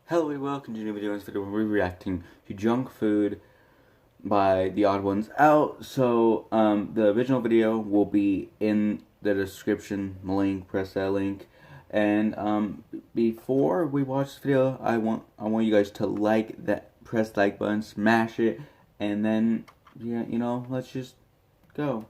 Hello and welcome to a new video. In this video, we're reacting to junk food by the odd ones out. So, the original video will be in the description link. Press that link. And before we watch this video, I want you guys to press the like button, smash it, and then let's just go.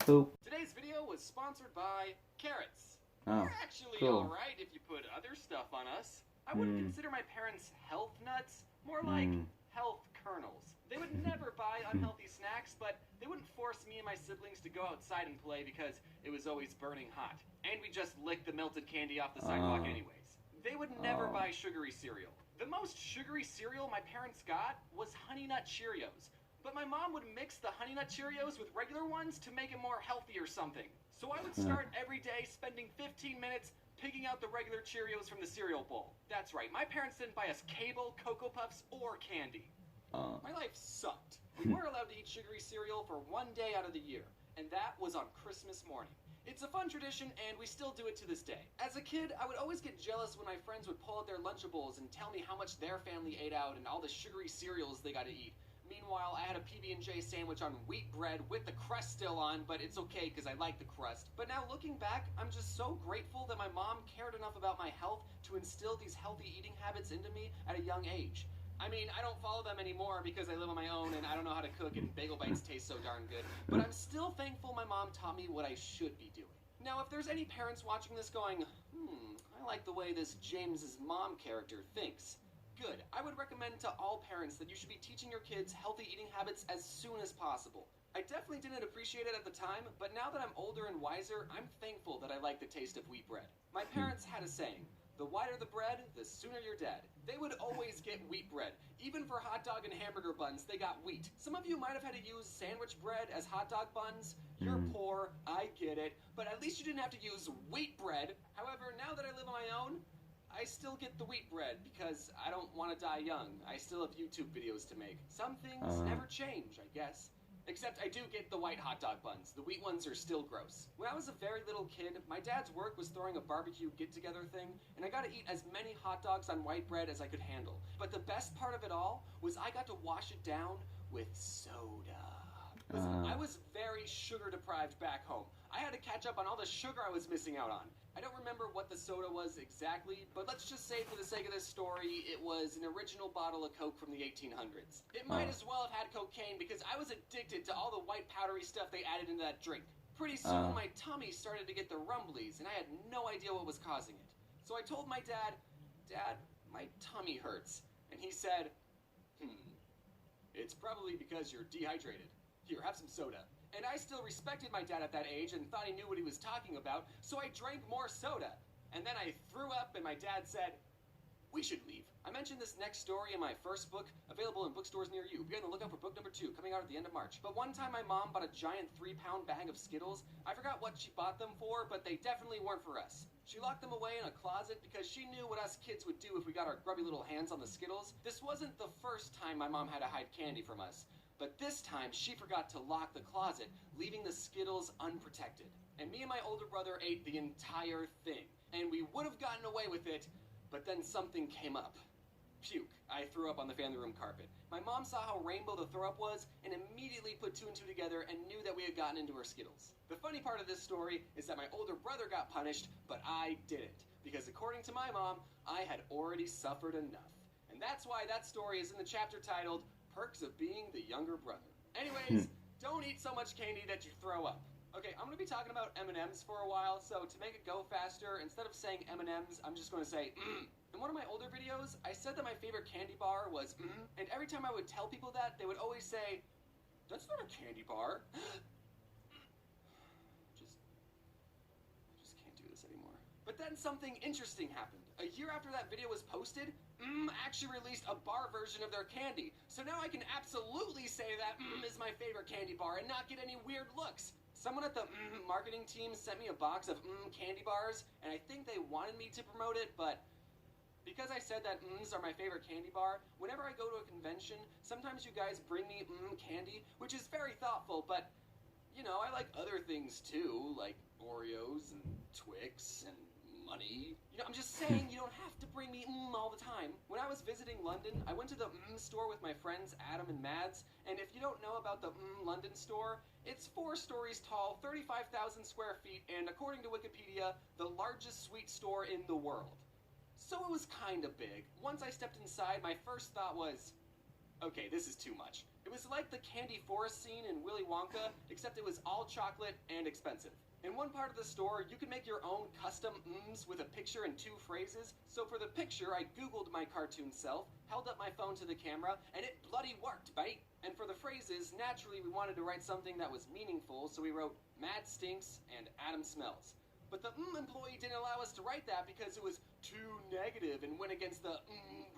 Boop. Today's video was sponsored by carrots. Oh, They're actually cool. alright if you put other stuff on us. I wouldn't consider my parents health nuts, more like health kernels. They would never buy unhealthy snacks, but they wouldn't force me and my siblings to go outside and play because it was always burning hot. And we just licked the melted candy off the sidewalk anyways. They would never buy sugary cereal. The most sugary cereal my parents got was Honey Nut Cheerios. But my mom would mix the Honey Nut Cheerios with regular ones to make it more healthy or something. So I would start every day spending 15 minutes picking out the regular Cheerios from the cereal bowl. That's right, my parents didn't buy us Cable, Cocoa Puffs, or candy. My life sucked. We were allowed to eat sugary cereal for one day out of the year, and that was on Christmas morning. It's a fun tradition, and we still do it to this day. As a kid, I would always get jealous when my friends would pull out their Lunchables and tell me how much their family ate out and all the sugary cereals they got to eat. Meanwhile, I had a PB&J sandwich on wheat bread with the crust still on, but it's okay because I like the crust. But now looking back, I'm just so grateful that my mom cared enough about my health to instill these healthy eating habits into me at a young age. I mean, I don't follow them anymore because I live on my own and I don't know how to cook and bagel bites taste so darn good. But I'm still thankful my mom taught me what I should be doing. Now, if there's any parents watching this going, I like the way this James's mom character thinks. Good. I would recommend to all parents that you should be teaching your kids healthy eating habits as soon as possible. I definitely didn't appreciate it at the time, but now that I'm older and wiser, I'm thankful that I like the taste of wheat bread. My parents had a saying, the whiter the bread, the sooner you're dead. They would always get wheat bread. Even for hot dog and hamburger buns, they got wheat. Some of you might have had to use sandwich bread as hot dog buns. You're poor, I get it, but at least you didn't have to use wheat bread. However, now that I live on my own, I still get the wheat bread because I don't want to die young. I still have YouTube videos to make. Some things never change, I guess. Except I do get the white hot dog buns. The wheat ones are still gross. When I was a very little kid, my dad's work was throwing a barbecue get-together thing, and I got to eat as many hot dogs on white bread as I could handle. But the best part of it all was I got to wash it down with soda. Listen, I was very sugar-deprived back home. I had to catch up on all the sugar I was missing out on. I don't remember what the soda was exactly, but let's just say for the sake of this story, it was an original bottle of Coke from the 1800s. It might as well have had cocaine because I was addicted to all the white powdery stuff they added into that drink. Pretty soon, my tummy started to get the rumblies, and I had no idea what was causing it. So I told my dad, "Dad, my tummy hurts." And he said, "It's probably because you're dehydrated. Here, have some soda." And I still respected my dad at that age and thought he knew what he was talking about, so I drank more soda. And then I threw up and my dad said, "We should leave." I mentioned this next story in my first book, available in bookstores near you. Be on the lookout for book number 2, coming out at the end of March. But one time my mom bought a giant 3-pound bag of Skittles. I forgot what she bought them for, but they definitely weren't for us. She locked them away in a closet because she knew what us kids would do if we got our grubby little hands on the Skittles. This wasn't the first time my mom had to hide candy from us. But this time, she forgot to lock the closet, leaving the Skittles unprotected. And me and my older brother ate the entire thing. And we would have gotten away with it, but then something came up. Puke. I threw up on the family room carpet. My mom saw how rainbow the throw up was and immediately put 2 and 2 together and knew that we had gotten into her Skittles. The funny part of this story is that my older brother got punished, but I didn't. Because according to my mom, I had already suffered enough. And that's why that story is in the chapter titled, Perks of Being the Younger Brother. Anyways, don't eat so much candy that you throw up. Okay, I'm going to be talking about M&Ms for a while, so to make it go faster, instead of saying M&Ms, I'm just going to say In one of my older videos, I said that my favorite candy bar was and every time I would tell people that, they would always say, "That's not a candy bar." I just can't do this anymore. But then something interesting happened. A year after that video was posted, actually released a bar version of their candy. So now I can absolutely say that is my favorite candy bar and not get any weird looks. Someone at the marketing team sent me a box of candy bars, and I think they wanted me to promote it, but because I said that are my favorite candy bar, whenever I go to a convention, sometimes you guys bring me candy, which is very thoughtful, but, you know, I like other things too, like Oreos and Twix and money. You know, I'm just saying you don't have to bring me all the time. When I was visiting London, I went to the store with my friends Adam and Mads, and if you don't know about the London store, it's 4 stories tall, 35,000 square feet, and according to Wikipedia, the largest sweet store in the world. So it was kinda big. Once I stepped inside, my first thought was, okay, this is too much. It was like the candy forest scene in Willy Wonka, except it was all chocolate and expensive. In one part of the store, you could make your own custom with a picture and 2 phrases. So for the picture, I googled my cartoon self, held up my phone to the camera, and it bloody worked, mate. And for the phrases, naturally we wanted to write something that was meaningful, so we wrote Mad stinks and Adam smells. But the employee didn't allow us to write that because it was too negative and went against the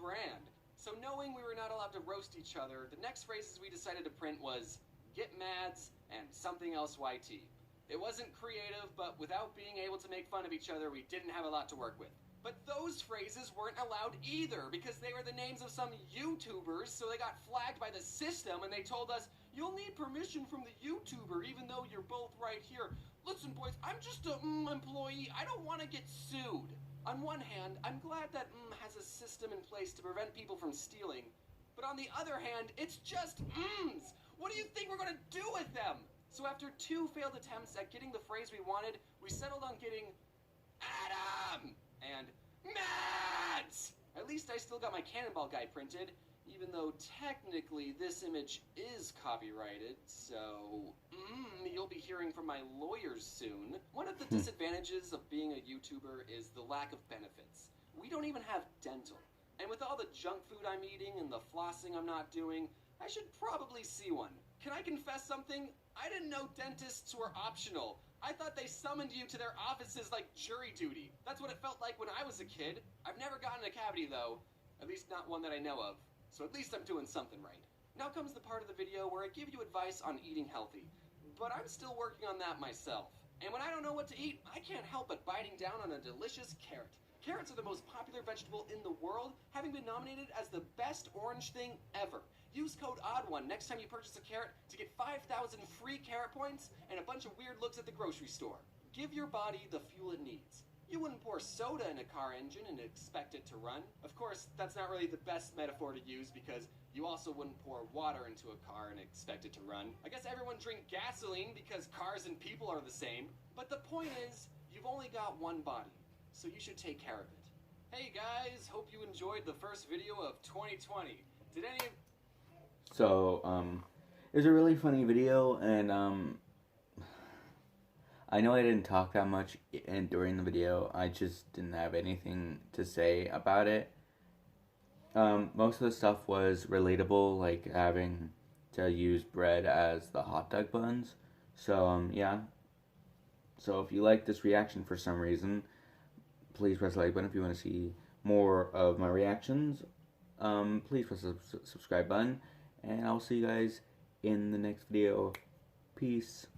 brand. So knowing we were not allowed to roast each other, the next phrases we decided to print was get mads and something else YT. It wasn't creative, but without being able to make fun of each other, we didn't have a lot to work with. But those phrases weren't allowed either because they were the names of some YouTubers, so they got flagged by the system and they told us, you'll need permission from the YouTuber even though you're both right here. Listen boys, I'm just a employee, I don't want to get sued. On one hand, I'm glad that has a system in place to prevent people from stealing, but on the other hand, it's just What do you think we're gonna do with them? So after 2 failed attempts at getting the phrase we wanted, we settled on getting Adam and Mads. At least I still got my Cannonball guy printed, even though technically this image is copyrighted, so you'll be hearing from my lawyers soon. One of the disadvantages of being a YouTuber is the lack of benefits. We don't even have dental. And with all the junk food I'm eating and the flossing I'm not doing, I should probably see one. Can I confess something? I didn't know dentists were optional. I thought they summoned you to their offices like jury duty. That's what it felt like when I was a kid. I've never gotten a cavity though, at least not one that I know of. So at least I'm doing something right. Now comes the part of the video where I give you advice on eating healthy. But I'm still working on that myself. And when I don't know what to eat, I can't help but biting down on a delicious carrot. Carrots are the most popular vegetable in the world, having been nominated as the best orange thing ever. Use code ODD1 next time you purchase a carrot to get 5,000 free carrot points and a bunch of weird looks at the grocery store. Give your body the fuel it needs. You wouldn't pour soda in a car engine and expect it to run. Of course, that's not really the best metaphor to use because you also wouldn't pour water into a car and expect it to run. I guess everyone drink gasoline because cars and people are the same. But the point is, you've only got one body, so you should take care of it. Hey guys, hope you enjoyed the first video of 2020. Did any... So, it was a really funny video, and, I know I didn't talk that much during the video. I just didn't have anything to say about it. Most of the stuff was relatable, like having to use bread as the hot dog buns. So, yeah. So, if you like this reaction for some reason, please press the like button. If you want to see more of my reactions, please press the subscribe button. And I'll see you guys in the next video. Peace.